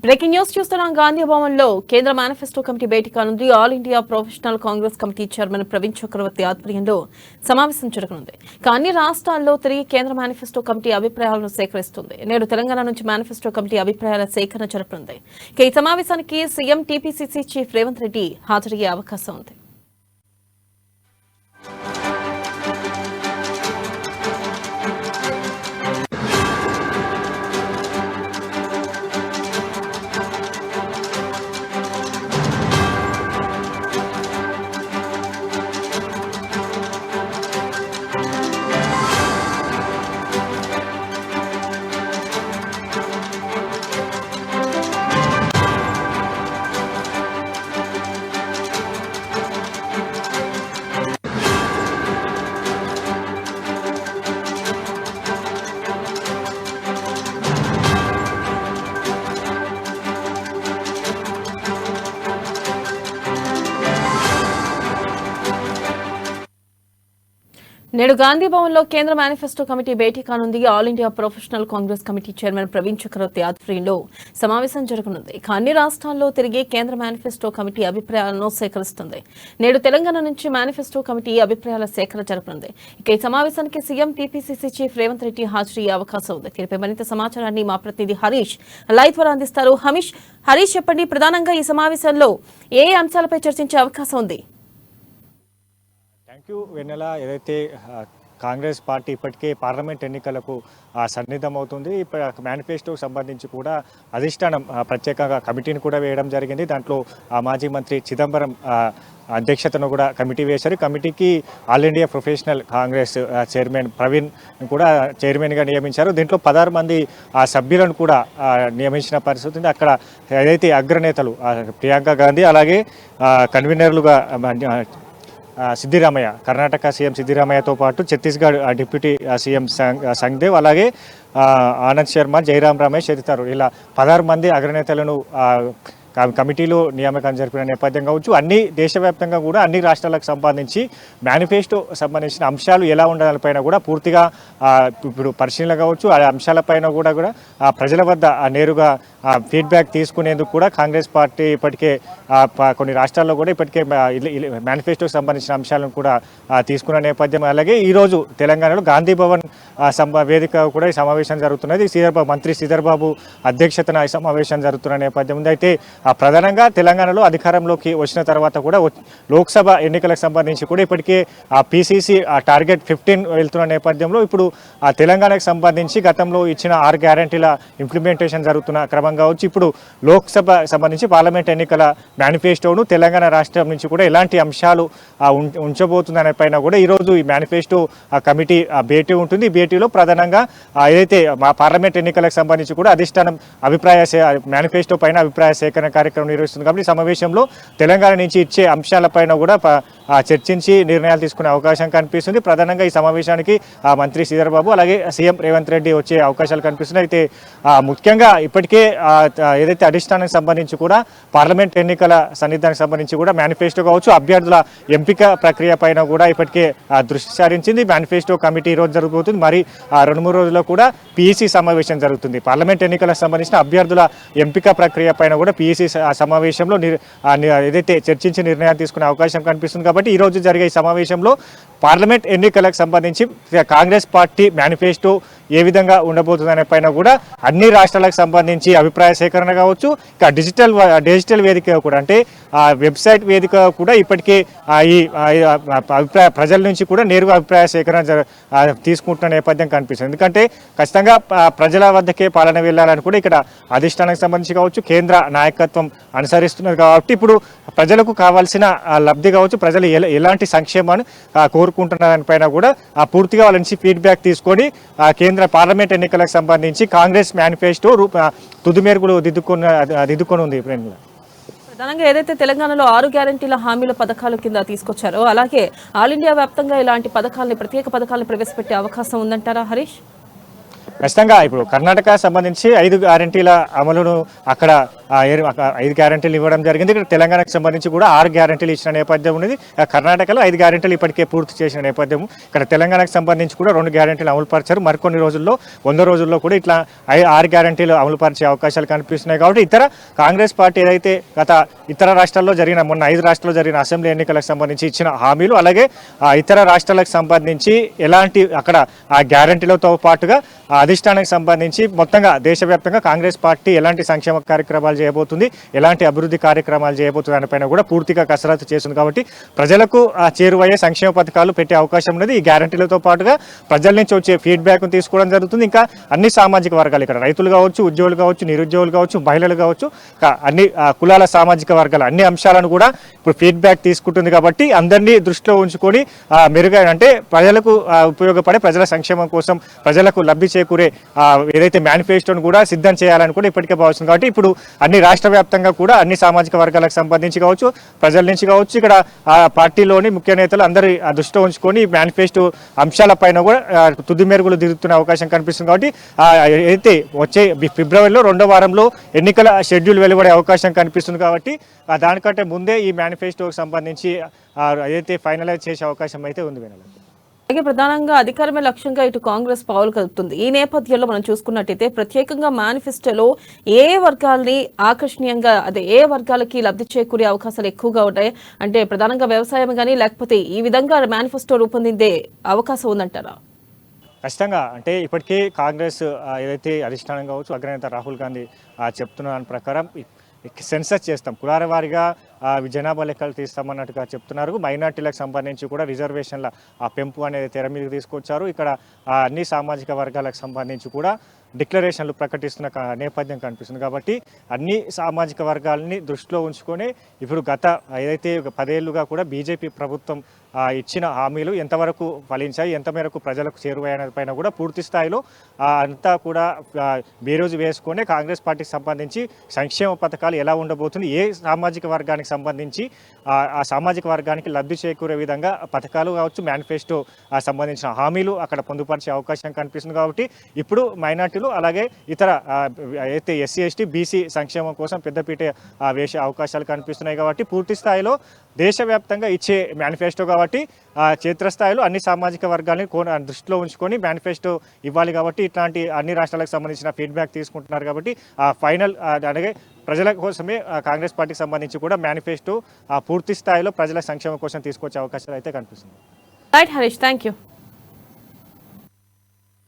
Breaking news చూస్తున్నాం. గాంధీ భవన్లో కేంద్ర మేనిఫెస్టో కమిటీ భేటీ కానుంది. All India Professional Congress committee chairman Praveen Chakravarthy ఆధ్వర్యంలో సమావేశం జరగనుంది. అన్ని రాష్ట్రాల్లో తిరిగి కేంద్ర మేనిఫెస్టో కమిటీ అభిప్రాయాలను సేకరిస్తుంది. నేడు తెలంగాణ నుంచి మేనిఫెస్టో కమిటీ అభిప్రాయాల సేకరణ జరపనుంది. ఈ సమావేశానికి CM TPCC chief Revanth Reddy హాజరయ్యే అవకాశం ఉంది. నేడు గాంధీ భవన్లో కేంద్ర మేనిఫెస్టో కమిటీ భేటీ కానుంది. All India Professional Congress committee chairman Praveen Chakravarthy ఆధ్వర్యంలో సమావేశం జరగనుంది. అన్ని రాష్ట్రాల్లో తిరిగి కేంద్ర మేనిఫెస్టో కమిటీ అభిప్రాయాలను సేకరిస్తుంది. నేడు తెలంగాణ నుంచి మేనిఫెస్టో కమిటీ అభిప్రాయాల సేకరణ జరపనుంది. ఈ సమావేశానికి CM TPCC chief Revanth Reddy హాజరయ్యే అవకాశం ఉంది. దీనిపై మరింత సమాచారాన్ని మా ప్రతినిధి హరీష్ లైవ్ ద్వారా అందిస్తారు. హరీష్ చెప్పండి, ప్రధానంగా ఈ సమావేశంలో ఏ అంశాలపై చర్చించే అవకాశం ఉంది? థ్యాంక్ యూ వెన్నెల. ఏదైతే కాంగ్రెస్ పార్టీ ఇప్పటికే పార్లమెంట్ ఎన్నికలకు సన్నిద్ధమవుతుంది. మేనిఫెస్టోకి సంబంధించి కూడా అధిష్టానం ప్రత్యేకంగా కమిటీని కూడా వేయడం జరిగింది. దాంట్లో మాజీ మంత్రి చిదంబరం అధ్యక్షతను కూడా కమిటీ వేశారు. కమిటీకి all India Professional Congress chairman Praveen కూడా చైర్మన్గా నియమించారు. దీంట్లో 16 మంది సభ్యులను కూడా నియమించిన పరిస్థితి ఉంది. అక్కడ ఏదైతే అగ్రనేతలు ప్రియాంక గాంధీ, అలాగే కన్వీనర్లుగా సిద్దిరామయ్య, కర్ణాటక సీఎం సిద్దిరామయ్యతో పాటు ఛత్తీస్గఢ్ డిప్యూటీ సీఎం సంగ్దేవ్, అలాగే ఆనంద్ శర్మ, జైరామ్ రమేష్ తదితరులు ఇలా 16 మంది అగ్రనేతలను కమిటీలో నియామకం జరిపిన నేపథ్యం కావచ్చు. అన్ని దేశవ్యాప్తంగా కూడా అన్ని రాష్ట్రాలకు సంబంధించి మేనిఫెస్టో సంబంధించిన అంశాలు ఎలా ఉండాలపైన కూడా పూర్తిగా ఇప్పుడు పరిశీలన కావచ్చు. ఆ అంశాలపైన కూడా ప్రజల వద్ద నేరుగా ఫీడ్బ్యాక్ తీసుకునేందుకు కూడా కాంగ్రెస్ పార్టీ ఇప్పటికే కొన్ని రాష్ట్రాల్లో కూడా ఇప్పటికే మేనిఫెస్టోకి సంబంధించిన అంశాలను కూడా తీసుకున్న నేపథ్యం. అలాగే ఈరోజు తెలంగాణలో గాంధీ భవన్ వేదిక కూడా ఈ సమావేశం జరుగుతున్నది. మంత్రి శ్రీధర్ బాబు అధ్యక్షతన ఈ సమావేశం జరుగుతున్న నేపథ్యం ఉంది. అయితే ప్రధానంగా తెలంగాణలో అధికారంలోకి వచ్చిన తర్వాత కూడా లోక్సభ ఎన్నికలకు సంబంధించి కూడా ఇప్పటికే పీసీసీ టార్గెట్ 15 వెళ్తున్న నేపథ్యంలో ఇప్పుడు తెలంగాణకు సంబంధించి గతంలో ఇచ్చిన 6 గ్యారంటీల ఇంప్లిమెంటేషన్ జరుగుతున్న క్రమం కావచ్చు. ఇప్పుడు లోక్సభ సంబంధించి పార్లమెంట్ ఎన్నికల మేనిఫెస్టోను తెలంగాణ రాష్ట్రం నుంచి కూడా ఎలాంటి అంశాలు ఉంచబోతుందనే పైన కూడా ఈరోజు ఈ మేనిఫెస్టో కమిటీ భేటీ ఉంటుంది. ఈ భేటీలో ప్రధానంగా ఏదైతే పార్లమెంట్ ఎన్నికలకు సంబంధించి కూడా అధిష్టానం మేనిఫెస్టో పైన అభిప్రాయ సేకరణ కార్యక్రమం నిర్వహిస్తుంది. కాబట్టి ఈ సమావేశంలో తెలంగాణ నుంచి ఇచ్చే అంశాలపైన కూడా చర్చించి నిర్ణయాలు తీసుకునే అవకాశం కనిపిస్తుంది. ప్రధానంగా ఈ సమావేశానికి మంత్రి శ్రీధర్ బాబు, అలాగే సీఎం రేవంత్ రెడ్డి వచ్చే అవకాశాలు కనిపిస్తున్నాయి. అయితే ముఖ్యంగా ఇప్పటికే ఏదైతే అధిష్టానానికి సంబంధించి కూడా పార్లమెంట్ ఎన్నికల సన్నిధానికి సంబంధించి కూడా మేనిఫెస్టో కావచ్చు, అభ్యర్థుల ఎంపిక ప్రక్రియ పైన కూడా ఇప్పటికే దృష్టి సారించింది. మేనిఫెస్టో కమిటీ ఈరోజు జరుగుతుంది. మరి 2-3 రోజుల్లో కూడా పీఈసీ సమావేశం జరుగుతుంది. పార్లమెంట్ ఎన్నికలకు సంబంధించిన అభ్యర్థుల ఎంపిక ప్రక్రియ పైన కూడా పీఈసీ సమావేశంలో ఏదైతే చర్చించి నిర్ణయాలు తీసుకునే అవకాశం కనిపిస్తుంది. కాబట్టి ఈరోజు జరిగే ఈ సమావేశంలో పార్లమెంట్ ఎన్నికలకు సంబంధించి కాంగ్రెస్ పార్టీ మేనిఫెస్టో ఏ విధంగా ఉండబోతుందనే పైన కూడా అన్ని రాష్ట్రాలకు సంబంధించి అభిప్రాయ సేకరణ కావచ్చు. ఇక డిజిటల్ వేదిక కూడా అంటే వెబ్సైట్ వేదిక కూడా ఇప్పటికే ఈ అభిప్రాయ ప్రజల నుంచి కూడా నేరుగా అభిప్రాయ సేకరణ తీసుకుంటున్న నేపథ్యం కనిపిస్తుంది. ఎందుకంటే ఖచ్చితంగా ప్రజల వద్దకే పాలన వెళ్ళాలని కూడా ఇక్కడ అధిష్టానానికి సంబంధించి కావచ్చు కేంద్ర నాయకత్వం అనుసరిస్తున్నది. కాబట్టి ఇప్పుడు ప్రజలకు కావాల్సిన లబ్ధి కావచ్చు, ప్రజలు ఎలాంటి సంక్షేమాన్ని కోరుకుంటున్న దానిపైన కూడా పూర్తిగా వాళ్ళ నుంచి ఫీడ్బ్యాక్ తీసుకొని కేంద్ర పార్లమెంట్ ఎన్నికలకు సంబంధించి కాంగ్రెస్ మేనిఫెస్టో తుది మేరకులు దిద్దుకొని ఉంది. ప్రధానంగా ఏదైతే తెలంగాణలో 6 గ్యారంటీల హామీల పథకాల కింద తీసుకొచ్చారో అలాగే ఆల్ ఇండియా వ్యాప్తంగా ఇలాంటి ప్రత్యేక పథకాలను ప్రవేశపెట్టే అవకాశం ఉందంటారా హరీష్? ఖచ్చితంగా ఇప్పుడు కర్ణాటక సంబంధించి 5 గ్యారంటీల అమలును అక్కడ 5 గ్యారెంటీలు ఇవ్వడం జరిగింది. ఇక్కడ తెలంగాణకు సంబంధించి కూడా 6 గ్యారెంటీలు ఇచ్చిన నేపథ్యం ఉన్నది. కర్ణాటకలో 5 గ్యారెంటీలు ఇప్పటికే పూర్తి చేసిన నేపథ్యం. ఇక్కడ తెలంగాణకు సంబంధించి కూడా 2 గ్యారెంటీలు అమలుపరిచారు. మరికొన్ని రోజుల్లో 100 రోజుల్లో కూడా ఇట్లా 6 గ్యారెంటీలు అమలుపరిచే అవకాశాలు కనిపిస్తున్నాయి. కాబట్టి కాంగ్రెస్ పార్టీ ఏదైతే ఇతర రాష్ట్రాల్లో జరిగిన మొన్న 5 రాష్ట్రాల్లో జరిగిన అసెంబ్లీ ఎన్నికలకు సంబంధించి ఇచ్చిన హామీలు, అలాగే ఇతర రాష్ట్రాలకు సంబంధించి ఎలాంటి అక్కడ ఆ గ్యారెంటీలతో పాటుగా అధిష్టానానికి సంబంధించి మొత్తంగా దేశవ్యాప్తంగా కాంగ్రెస్ పార్టీ ఎలాంటి సంక్షేమ కార్యక్రమాలు చేయబోతుంది, ఎలాంటి అభివృద్ధి కార్యక్రమాలు చేయబోతుంది దానిపైన కూడా పూర్తిగా కసరత్తు చేస్తుంది. కాబట్టి ప్రజలకు చేరువయ్యే సంక్షేమ పథకాలు పెట్టే అవకాశం ఉన్నది. ఈ గ్యారెంటీలతో పాటుగా ప్రజల నుంచి వచ్చే ఫీడ్బ్యాక్ను తీసుకోవడం జరుగుతుంది. ఇంకా అన్ని సామాజిక వర్గాలు, ఇక్కడ రైతులు కావచ్చు, ఉద్యోగులు కావచ్చు, నిరుద్యోగులు కావచ్చు, మహిళలు కావచ్చు, అన్ని కులాల సామాజిక వర్గాల అన్ని అంశాలను కూడా ఇప్పుడు ఫీడ్బ్యాక్ తీసుకుంటుంది. కాబట్టి అందరినీ దృష్టిలో ఉంచుకొని మెరుగైన అంటే ప్రజలకు ఉపయోగపడే ప్రజల సంక్షేమం కోసం ప్రజలకు లబ్ధి చేకూరే ఏదైతే మేనిఫెస్టోను కూడా సిద్ధం చేయాలని కూడా ఇప్పటికే భావిస్తుంది. కాబట్టి ఇప్పుడు అన్ని రాష్ట్ర వ్యాప్తంగా కూడా అన్ని సామాజిక వర్గాలకు సంబంధించి కావచ్చు, ప్రజల నుంచి కావచ్చు, ఇక్కడ పార్టీలోని ముఖ్య నేతలు అందరి దృష్టిలో ఉంచుకొని మేనిఫెస్టో అంశాలపైన కూడా తుది మెరుగులు దిగుతున్న అవకాశం కనిపిస్తుంది. కాబట్టి అయితే వచ్చే ఫిబ్రవరిలో 2వ వారంలో ఎన్నికల షెడ్యూల్ వెలువడే అవకాశం కనిపిస్తుంది. కాబట్టి దానికంటే ముందే ఈ మేనిఫెస్టోకి సంబంధించి ఏదైతే ఫైనలైజ్ చేసే అవకాశం అయితే ఉంది. అలాగే ప్రధానంగా అధికారమే లక్ష్యంగా ఇటు కాంగ్రెస్ పావులు కలుపుతుంది. ఈ నేపథ్యంలో మనం చూసుకున్నట్టయితే ప్రత్యేకంగా మేనిఫెస్టోలో ఏ వర్గాల్ని ఆకర్షణీయంగా ఏ వర్గాలకి లబ్ధి చేకూరే అవకాశాలు ఎక్కువగా ఉంటాయి అంటే ప్రధానంగా వ్యవసాయం కానీ లేకపోతే ఈ విధంగా మేనిఫెస్టో రూపొందిందే అవకాశం ఉందంటారా? ఖచ్చితంగా అంటే ఇప్పటికీ కాంగ్రెస్ ఏదైతే అధిష్టానం కావచ్చు, అగ్రనేత రాహుల్ గాంధీ చెప్తున్న దాని ప్రకారం సెన్సస్ చేస్తాం, కులాల వారీగా జనాభా లెక్కలు తీస్తామన్నట్టుగా చెప్తున్నారు. మైనార్టీలకు సంబంధించి కూడా రిజర్వేషన్ల పెంపు అనేది తెర మీదకి తీసుకొచ్చారు. ఇక్కడ అన్ని సామాజిక వర్గాలకు సంబంధించి కూడా డిక్లరేషన్లు ప్రకటిస్తున్న నేపథ్యం కనిపిస్తుంది. కాబట్టి అన్ని సామాజిక వర్గాలని దృష్టిలో ఉంచుకొని ఇప్పుడు గత ఏదైతే 10 ఏళ్లుగా కూడా బీజేపీ ప్రభుత్వం ఇచ్చిన హామీలు ఎంతవరకు ఫలించాయి, ఎంత మేరకు ప్రజలకు చేరువైన పైన కూడా పూర్తి స్థాయిలో అంతా కూడా బేరోజు వేసుకొని కాంగ్రెస్ పార్టీకి సంబంధించి సంక్షేమ పథకాలు ఎలా ఉండబోతుంది, ఏ సామాజిక వర్గానికి సంబంధించి ఆ సామాజిక వర్గానికి లబ్ధి చేకూరే విధంగా పథకాలు కావచ్చు, మేనిఫెస్టో సంబంధించిన హామీలు అక్కడ పొందుపరిచే అవకాశం కనిపిస్తుంది. కాబట్టి ఇప్పుడు మైనార్టీలు అలాగే ఇతర అయితే ఎస్సీ ఎస్టీ బీసీ సంక్షేమం కోసం పెద్దపీట వేసే అవకాశాలు కనిపిస్తున్నాయి. కాబట్టి పూర్తి స్థాయిలో దేశవ్యాప్తంగా ఇచ్చే మేనిఫెస్టో కాబట్టి క్షేత్రస్థాయిలో అన్ని సామాజిక వర్గాలని దృష్టిలో ఉంచుకొని మేనిఫెస్టో ఇవ్వాలి. కాబట్టి ఇట్లాంటి అన్ని రాష్ట్రాలకు సంబంధించిన ఫీడ్బ్యాక్ తీసుకుంటున్నారు. కాబట్టి ఫైనల్ అలాగే ప్రజల కోసమే కాంగ్రెస్ పార్టీకి సంబంధించి కూడా మేనిఫెస్టో పూర్తి స్థాయిలో ప్రజల సంక్షేమం కోసం తీసుకొచ్చే అవకాశాలు అయితే కనిపిస్తుంది. Right Harish, thank you.